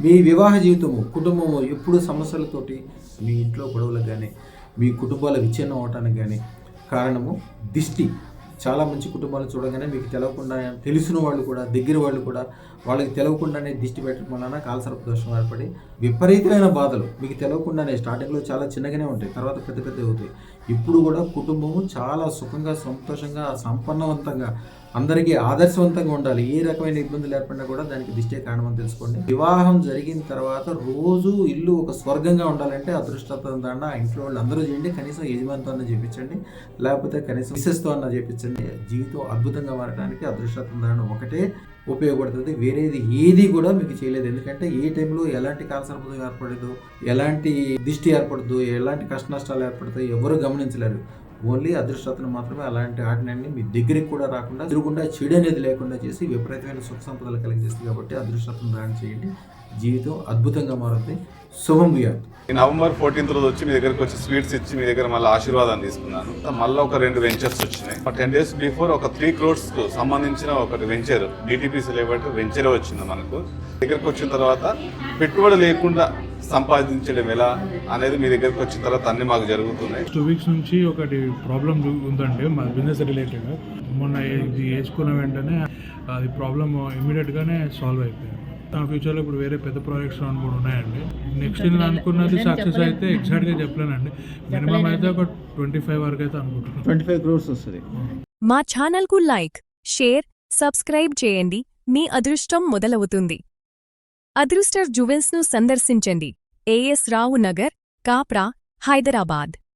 మీ వివాహ జీవితము, కుటుంబము ఎప్పుడు సమస్యలతోటి, మీ ఇంట్లో గొడవలకు కానీ, మీ కుటుంబాల విచ్ఛిన్నం అవటానికి కానీ కారణము దిష్టి. చాలా మంచి కుటుంబాలు చూడగానే మీకు తెలవకుండా, తెలిసిన వాళ్ళు కూడా, దగ్గర వాళ్ళు కూడా వాళ్ళకి తెలవకుండానే దిష్టి పెట్టడం వలన కాలసర్ప దోషం ఏర్పడి విపరీతమైన బాధలు మీకు తెలవకుండానే స్టార్టింగ్లో చాలా చిన్నగానే ఉంటాయి, తర్వాత పెద్ద పెద్ద అవుతాయి. ఇప్పుడు కూడా కుటుంబము చాలా సుఖంగా, సంతోషంగా, సంపన్నవంతంగా, అందరికీ ఆదర్శవంతంగా ఉండాలి. ఏ రకమైన ఇబ్బందులు ఏర్పడినా కూడా దానికి దిష్టే కారణమని తెలుసుకోండి. వివాహం జరిగిన తర్వాత రోజు ఇల్లు ఒక స్వర్గంగా ఉండాలంటే అదృష్టం దండ ఇంట్లో వాళ్ళు అందరూ చేయండి. కనీసం యజమానితో అన్న చేయించండి, లేకపోతే కనీసం మిసెస్తో అన్న చేయించండి. జీవితం అద్భుతంగా మారడానికి అదృష్టం దండ ఒకటే ఉపయోగపడుతుంది. వేరేది ఏది కూడా మీకు చేయలేదు. ఎందుకంటే ఏ టైంలో ఎలాంటి కాలసర్పదం ఏర్పడదు, ఎలాంటి దిష్టి ఏర్పడదు, ఎలాంటి కష్ట నష్టాలు ఏర్పడతాయి ఎవరు గమనించలేరు. ఓన్లీ అదృష్టతను మాత్రమే అలాంటి ఆటలన్నీ మీ దగ్గరికి కూడా రాకుండా, తిరుగుకుండా, చెడు అనేది లేకుండా చేసి విపరీతమైన సుఖ సంపదలు కలిగజేస్తుంది. కాబట్టి అదృష్టతను దాడి చేయండి, జీవితం అద్భుతంగా మారుతుంది. శుభం భూయాత్. నవంబర్ 14th రోజు వచ్చి మీ దగ్గరకు వచ్చి స్వీట్స్ ఇచ్చి మీ దగ్గర మళ్ళీ ఆశీర్వాదాన్ని తీసుకున్నాను. మళ్ళీ ఒక 2 వెంచర్స్ వచ్చినాయి. 10 days బిఫోర్ ఒక 3 crores సంబంధించిన ఒకటి వెంచర్, DTPC లేబర్ వెంచర్ వచ్చింది మనకు. దగ్గరకు వచ్చిన తర్వాత పెట్టుబడి లేకుండా సంపాదించడం ఎలా అనేది మీ దగ్గరకు వచ్చిన తర్వాత అన్ని మాకు జరుగుతున్నాయి. 2 weeks నుంచి ఒకటి ప్రాబ్లం ఉందండి మా బిజినెస్ రిలేటెడ్. మొన్న ఇది వేసుకున్న వెంటనే అది ప్రాబ్లం ఇమీడియట్గానే సాల్వ్ అయిపోయింది. నా ఫ్యూచర్లో ఇప్పుడు వేరే పెద్ద ప్రాజెక్ట్స్ 2-3 ఉన్నాయండి. నెక్స్ట్ నేను అనుకున్నది సక్సెస్ అయితే ఎగ్జాక్ట్గా చెప్పలేనండి, మినిమం అయితే ఒక 25 వరకు అయితే అనుకుంటున్నాను. 25 crores వస్తుంది. మా ఛానల్కు లైక్, షేర్, సబ్స్క్రైబ్ చేయండి. మీ అదృష్టం మొదలవుతుంది. అదృష్టర్ జ్యువెల్స్ను సందర్శించండి. AS రావు నగర్, కాప్రా, హైదరాబాద్.